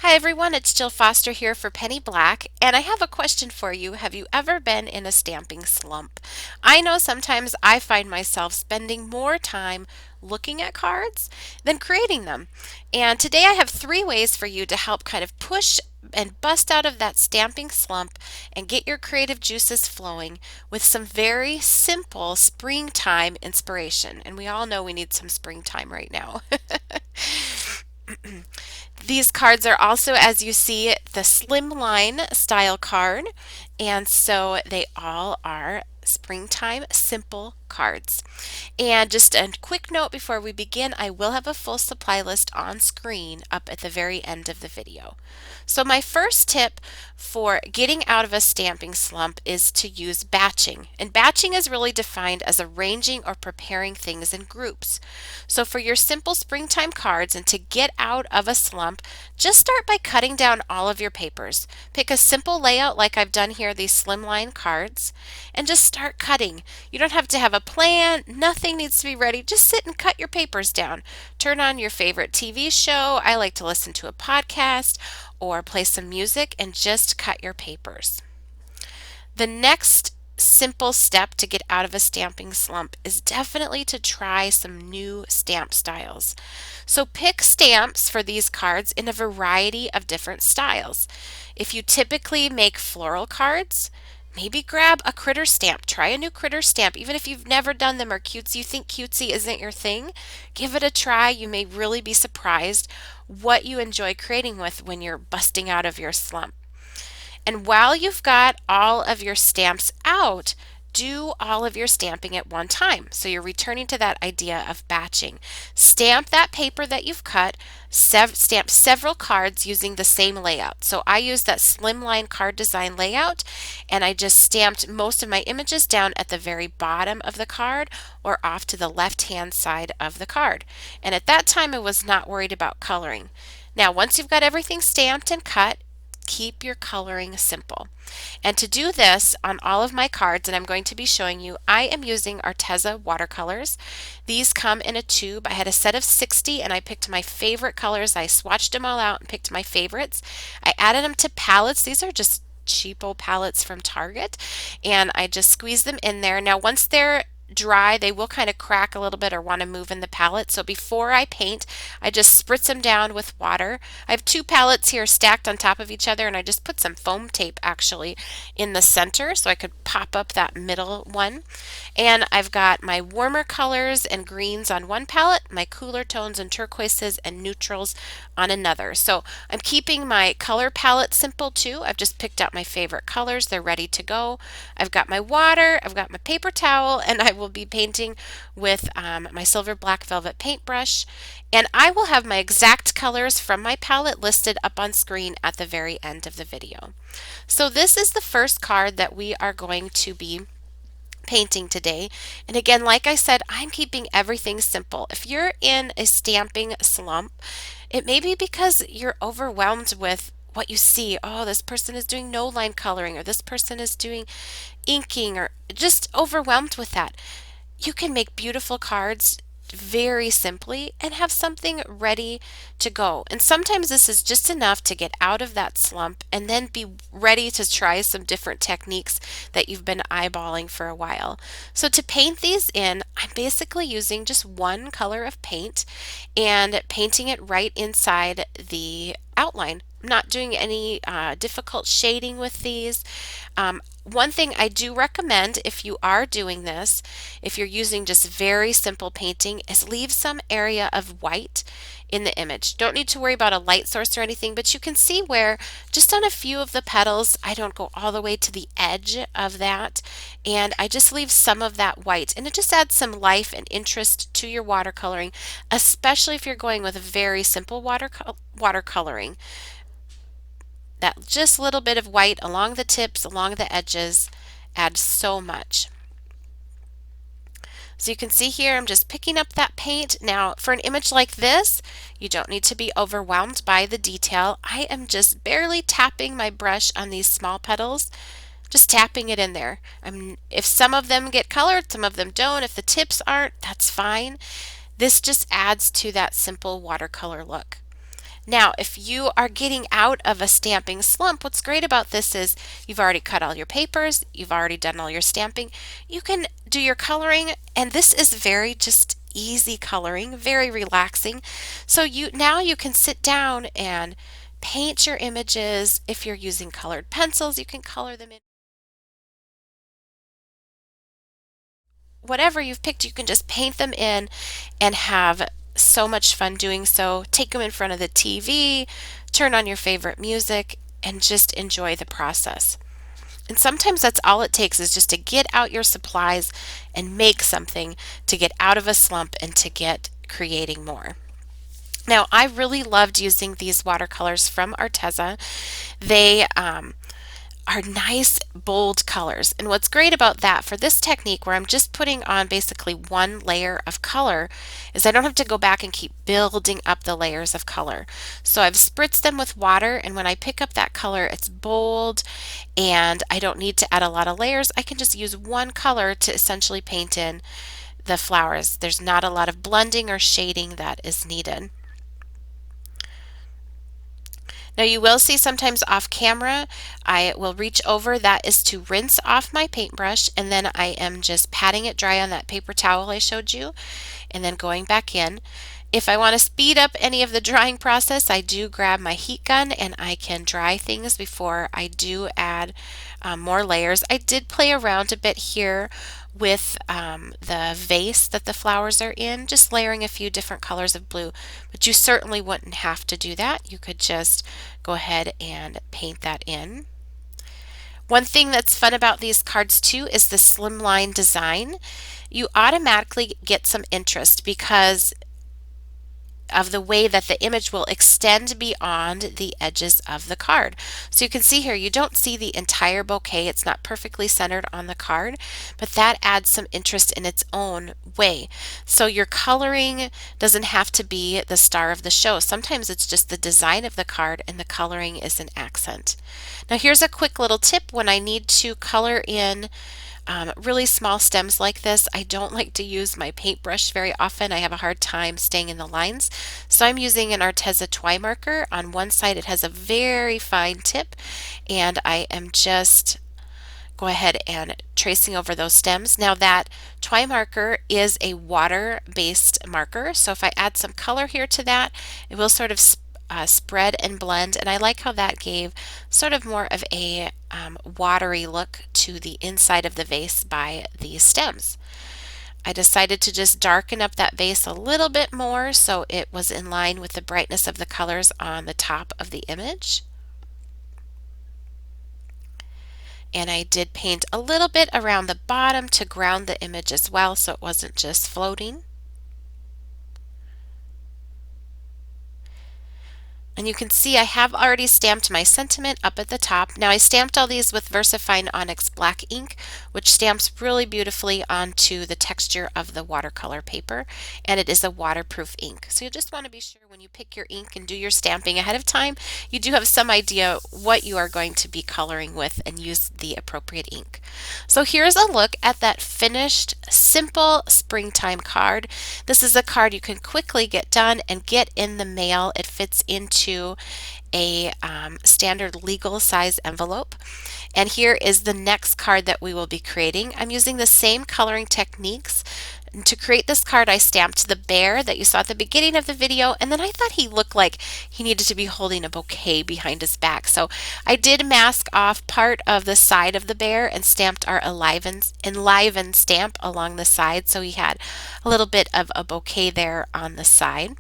Hi everyone, it's Jill Foster here for Penny Black, and I have a question for you. Have you ever been in a stamping slump? I know sometimes I find myself spending more time looking at cards than creating them. And today I have three ways for you to help kind of push and bust out of that stamping slump and get your creative juices flowing with some very simple springtime inspiration. And we all know we need some springtime right now. These cards are also, as you see, the slimline style card, and so they all are springtime simple cards. And just a quick note before we begin, I will have a full supply list on screen up at the very end of the video. So my first tip for getting out of a stamping slump is to use batching. And batching is really defined as arranging or preparing things in groups. So for your simple springtime cards and to get out of a slump, just start by cutting down all of your papers. Pick a simple layout like I've done here, these slimline cards, and just start cutting. You don't have to have a plan, nothing needs to be ready. Just sit and cut your papers down. Turn on your favorite TV show. I like to listen to a podcast or play some music and just cut your papers. The next simple step to get out of a stamping slump is definitely to try some new stamp styles. So pick stamps for these cards in a variety of different styles. If you typically make floral cards, maybe grab a critter stamp. Try a new critter stamp. Even if you've never done them or cutesy, you think cutesy isn't your thing, give it a try. You may really be surprised what you enjoy creating with when you're busting out of your slump. And while you've got all of your stamps out, do all of your stamping at one time. So you're returning to that idea of batching. Stamp that paper that you've cut, stamp several cards using the same layout. So I used that slimline card design layout, and I just stamped most of my images down at the very bottom of the card or off to the left hand side of the card. And at that time I was not worried about coloring. Now once you've got everything stamped and cut, keep your coloring simple. And to do this on all of my cards, and I'm going to be showing you, I am using ARTEZA watercolors. These come in a tube. I had a set of 60 and I picked my favorite colors. I swatched them all out and picked my favorites. I added them to palettes. These are just cheapo palettes from Target, and I just squeeze them in there. Now once they're dry, they will kind of crack a little bit or want to move in the palette. So before I paint, I just spritz them down with water. I have two palettes here stacked on top of each other, and I just put some foam tape actually in the center so I could pop up that middle one. And I've got my warmer colors and greens on one palette, my cooler tones and turquoises and neutrals on another. So I'm keeping my color palette simple too. I've just picked out my favorite colors. They're ready to go. I've got my water, I've got my paper towel, and I will be painting with my silver black velvet paintbrush. And I will have my exact colors from my palette listed up on screen at the very end of the video. So this is the first card that we are going to be painting today. And again, like I said, I'm keeping everything simple. If you're in a stamping slump, it may be because you're overwhelmed with what you see. Oh, this person is doing no line coloring, or this person is doing inking, or just overwhelmed with that. You can make beautiful cards very simply and have something ready to go. And sometimes this is just enough to get out of that slump and then be ready to try some different techniques that you've been eyeballing for a while. So to paint these in, I'm basically using just one color of paint and painting it right inside the outline. I'm not doing any difficult shading with these. One thing I do recommend if you are doing this, if you're using just very simple painting, is leave some area of white in the image. Don't need to worry about a light source or anything, but you can see where just on a few of the petals, I don't go all the way to the edge of that, and I just leave some of that white, and it just adds some life and interest to your watercoloring, especially if you're going with a very simple watercoloring. That just little bit of white along the tips, along the edges, adds so much. So you can see here, I'm just picking up that paint. Now, for an image like this, you don't need to be overwhelmed by the detail. I am just barely tapping my brush on these small petals, just tapping it in there. If some of them get colored, some of them don't. If the tips aren't, that's fine. This just adds to that simple watercolor look. Now, if you are getting out of a stamping slump, what's great about this is you've already cut all your papers, you've already done all your stamping. You can do your coloring, and this is very just easy coloring, very relaxing. So you can sit down and paint your images. If you're using colored pencils, you can color them in. Whatever you've picked, you can just paint them in and have so much fun doing so. Take them in front of the TV, turn on your favorite music, and just enjoy the process. And sometimes that's all it takes is just to get out your supplies and make something to get out of a slump and to get creating more. Now, I really loved using these watercolors from ARTEZA. They are nice bold colors. And what's great about that for this technique where I'm just putting on basically one layer of color is I don't have to go back and keep building up the layers of color. So I've spritzed them with water, and when I pick up that color, it's bold and I don't need to add a lot of layers. I can just use one color to essentially paint in the flowers. There's not a lot of blending or shading that is needed. Now you will see sometimes off camera, I will reach over. That is to rinse off my paintbrush, and then I am just patting it dry on that paper towel I showed you and then going back in. If I want to speed up any of the drying process, I do grab my heat gun and I can dry things before I do add more layers. I did play around a bit here with the vase that the flowers are in, just layering a few different colors of blue, but you certainly wouldn't have to do that. You could just go ahead and paint that in. One thing that's fun about these cards too is the slimline design. You automatically get some interest because of the way that the image will extend beyond the edges of the card. So you can see here, you don't see the entire bouquet. It's not perfectly centered on the card, but that adds some interest in its own way. So your coloring doesn't have to be the star of the show. Sometimes it's just the design of the card and the coloring is an accent. Now here's a quick little tip when I need to color in really small stems like this. I don't like to use my paintbrush very often. I have a hard time staying in the lines. So I'm using an ARTEZA twine marker. On one side it has a very fine tip, and I am just go ahead and tracing over those stems. Now that twine marker is a water-based marker, so if I add some color here to that, it will sort of spread and blend, and I like how that gave sort of more of a watery look to the inside of the vase by these stems. I decided to just darken up that vase a little bit more so it was in line with the brightness of the colors on the top of the image. And I did paint a little bit around the bottom to ground the image as well so it wasn't just floating. And you can see I have already stamped my sentiment up at the top. Now I stamped all these with VersaFine Onyx black ink, which stamps really beautifully onto the texture of the watercolor paper, and it is a waterproof ink. So you just want to be sure when you pick your ink and do your stamping ahead of time, you do have some idea what you are going to be coloring with and use the appropriate ink. So here's a look at that finished simple springtime card. This is a card you can quickly get done and get in the mail. It fits into a standard legal size envelope. And here is the next card that we will be creating. I'm using the same coloring techniques. And to create this card, I stamped the bear that you saw at the beginning of the video, and then I thought he looked like he needed to be holding a bouquet behind his back. So I did mask off part of the side of the bear and stamped our Enliven stamp along the side, so he had a little bit of a bouquet there on the side.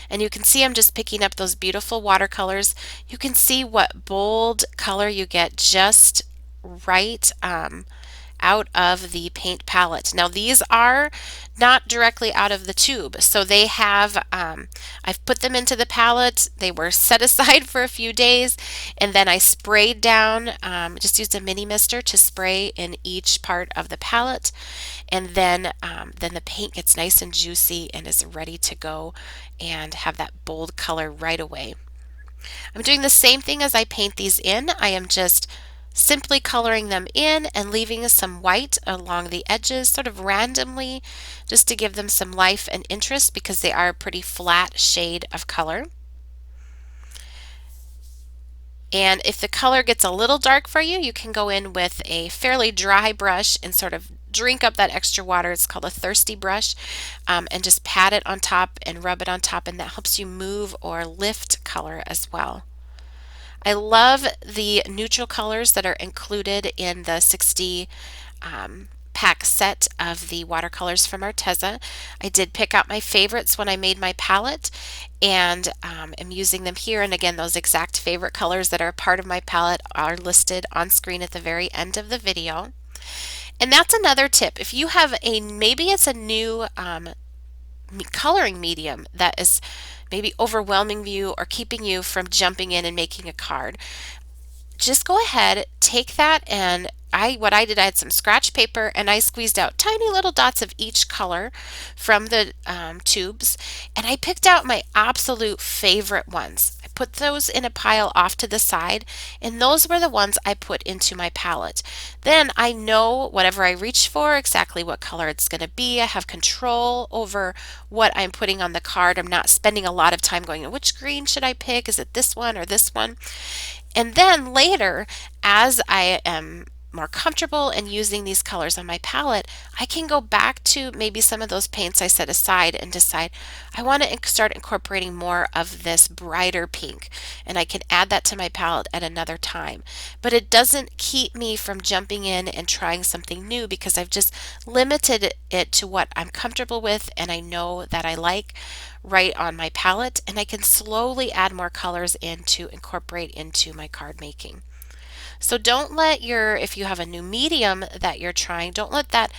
And you can see I'm just picking up those beautiful watercolors. You can see what bold color you get just right out of the paint palette. Now these are not directly out of the tube, so they have I've put them into the palette. They were set aside for a few days, and then I sprayed down, just used a mini mister to spray in each part of the palette, and then the paint gets nice and juicy and is ready to go and have that bold color right away. I'm doing the same thing as I paint these in. I am just simply coloring them in and leaving some white along the edges sort of randomly just to give them some life and interest because they are a pretty flat shade of color. And if the color gets a little dark for you, you can go in with a fairly dry brush and sort of drink up that extra water. It's called a thirsty brush, and just pat it on top and rub it on top, and that helps you move or lift color as well. I love the neutral colors that are included in the 60 pack set of the watercolors from ARTEZA. I did pick out my favorites when I made my palette and am using them here. And again, those exact favorite colors that are part of my palette are listed on screen at the very end of the video. And that's another tip. If you have maybe it's a new coloring medium that is maybe overwhelming you or keeping you from jumping in and making a card, just go ahead, take that, and what I did, I had some scratch paper and I squeezed out tiny little dots of each color from the tubes, and I picked out my absolute favorite ones. I put those in a pile off to the side, and those were the ones I put into my palette. Then I know whatever I reach for, exactly what color it's going to be. I have control over what I'm putting on the card. I'm not spending a lot of time going, which green should I pick? Is it this one or this one? And then later, as I am more comfortable in using these colors on my palette, I can go back to maybe some of those paints I set aside and decide I want to start incorporating more of this brighter pink, and I can add that to my palette at another time. But it doesn't keep me from jumping in and trying something new because I've just limited it to what I'm comfortable with and I know that I like right on my palette, and I can slowly add more colors in to incorporate into my card making. So don't let if you have a new medium that you're trying, don't let that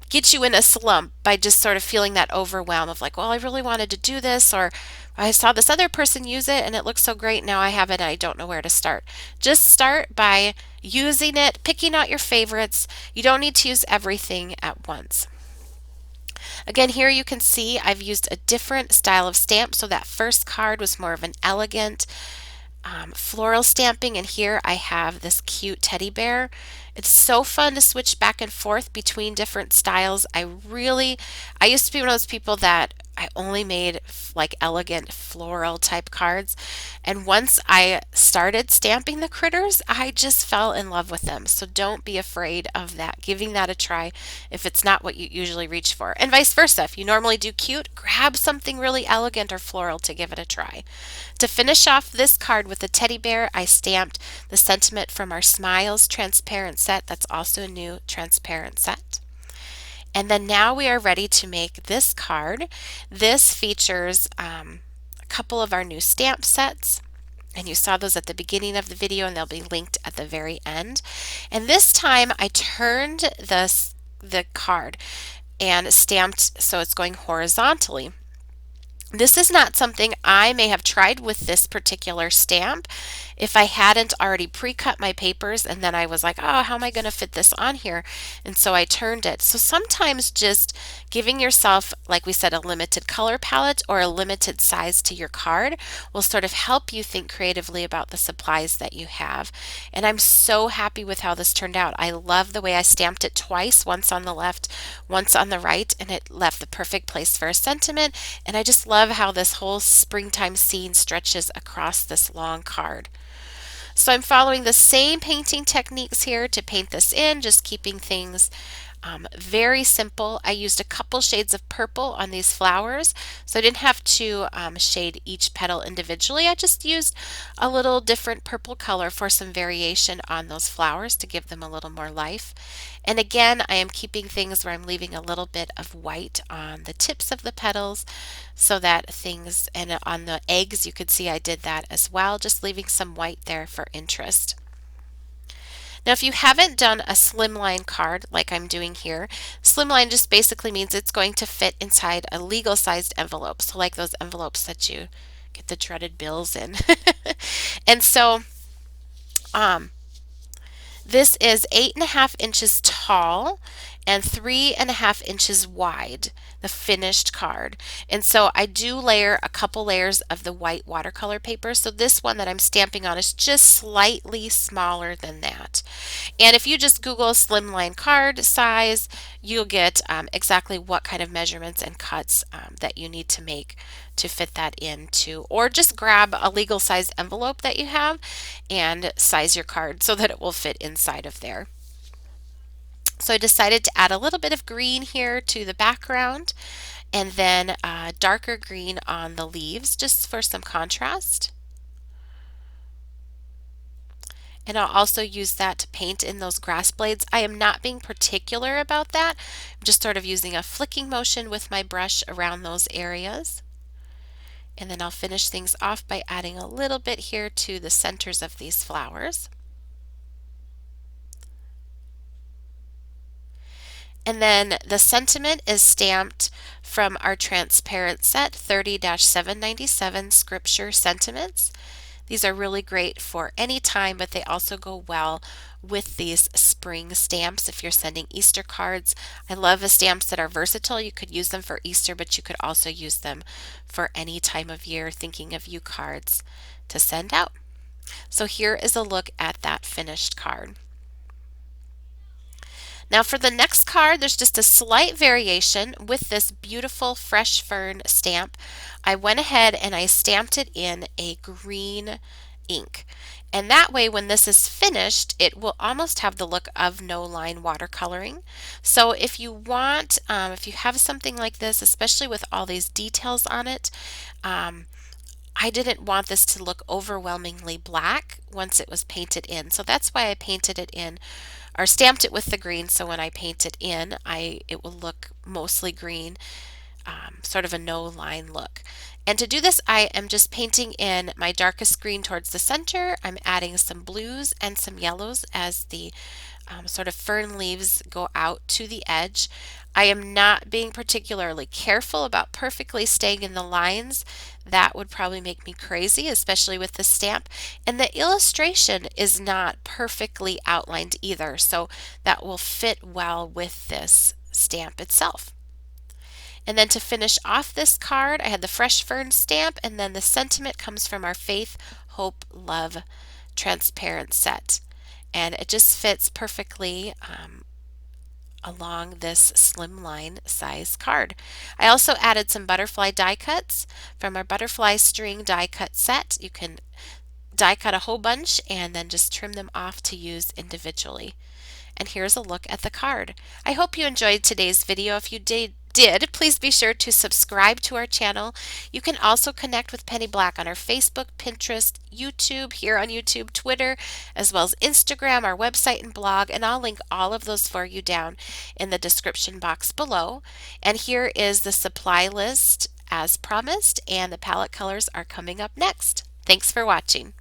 get you in a slump by just sort of feeling that overwhelm of like, well, I really wanted to do this, or I saw this other person use it and it looks so great, now I have it and I don't know where to start. Just start by using it, picking out your favorites. You don't need to use everything at once. Again, here you can see I've used a different style of stamp. So that first card was more of an elegant floral stamping, and here I have this cute teddy bear. It's so fun to switch back and forth between different styles. I used to be one of those people that I only made like elegant floral type cards, and once I started stamping the critters, I just fell in love with them. So don't be afraid of that, giving that a try if it's not what you usually reach for, and vice versa. If you normally do cute, grab something really elegant or floral to give it a try. To finish off this card with the teddy bear, I stamped the sentiment from our Smiles transparent set. That's also a new transparent set. And then now we are ready to make this card. This features a couple of our new stamp sets, and you saw those at the beginning of the video, and they'll be linked at the very end. And this time I turned the card and stamped so it's going horizontally. This is not something I may have tried with this particular stamp if I hadn't already pre-cut my papers, and then I was like, oh, how am I going to fit this on here? And so I turned it. So sometimes just giving yourself, like we said, a limited color palette or a limited size to your card will sort of help you think creatively about the supplies that you have. And I'm so happy with how this turned out. I love the way I stamped it twice, once on the left, once on the right, and it left the perfect place for a sentiment. And I just love how this whole springtime scene stretches across this long card. So I'm following the same painting techniques here to paint this in, just keeping things very simple. I used a couple shades of purple on these flowers, so I didn't have to shade each petal individually. I just used a little different purple color for some variation on those flowers to give them a little more life. And again, I am keeping things where I'm leaving a little bit of white on the tips of the petals so that things, and on the eggs you could see I did that as well, just leaving some white there for interest. Now, if you haven't done a slimline card like I'm doing here, slimline just basically means it's going to fit inside a legal sized envelope. So like those envelopes that you get the dreaded bills in. And so this is 8.5 inches tall, and 3.5 inches wide, the finished card. And so I do layer a couple layers of the white watercolor paper. So this one that I'm stamping on is just slightly smaller than that. And if you just Google slimline card size, you'll get exactly what kind of measurements and cuts that you need to make to fit that into, or just grab a legal size envelope that you have and size your card so that it will fit inside of there. So I decided to add a little bit of green here to the background and then darker green on the leaves just for some contrast. And I'll also use that to paint in those grass blades. I am not being particular about that. I'm just sort of using a flicking motion with my brush around those areas. And then I'll finish things off by adding a little bit here to the centers of these flowers. And then the sentiment is stamped from our transparent set 30-797 Scripture Sentiments. These are really great for any time, but they also go well with these spring stamps if you're sending Easter cards. I love the stamps that are versatile. You could use them for Easter, but you could also use them for any time of year, thinking of you cards to send out. So here is a look at that finished card. Now for the next card, there's just a slight variation with this beautiful fresh fern stamp. I went ahead and I stamped it in a green ink. And that way when this is finished, it will almost have the look of no line watercoloring. So if you want, if you have something like this, especially with all these details on it, I didn't want this to look overwhelmingly black once it was painted in. So that's why I painted it in or stamped it with the green, so when I paint it in, it will look mostly green, sort of a no line look. And to do this, I am just painting in my darkest green towards the center. I'm adding some blues and some yellows as the sort of fern leaves go out to the edge. I am not being particularly careful about perfectly staying in the lines. That would probably make me crazy, especially with the stamp. And the illustration is not perfectly outlined either, so that will fit well with this stamp itself. And then to finish off this card, I had the fresh fern stamp, and then the sentiment comes from our Faith, Hope, Love transparent set. And it just fits perfectly along this slimline size card. I also added some butterfly die cuts from our butterfly string die cut set. You can die cut a whole bunch and then just trim them off to use individually. And here's a look at the card. I hope you enjoyed today's video. If you did, please be sure to subscribe to our channel. You can also connect with Penny Black on our Facebook, Pinterest, YouTube, here on YouTube, Twitter, as well as Instagram, our website and blog, and I'll link all of those for you down in the description box below. And here is the supply list as promised, and the palette colors are coming up next. Thanks for watching.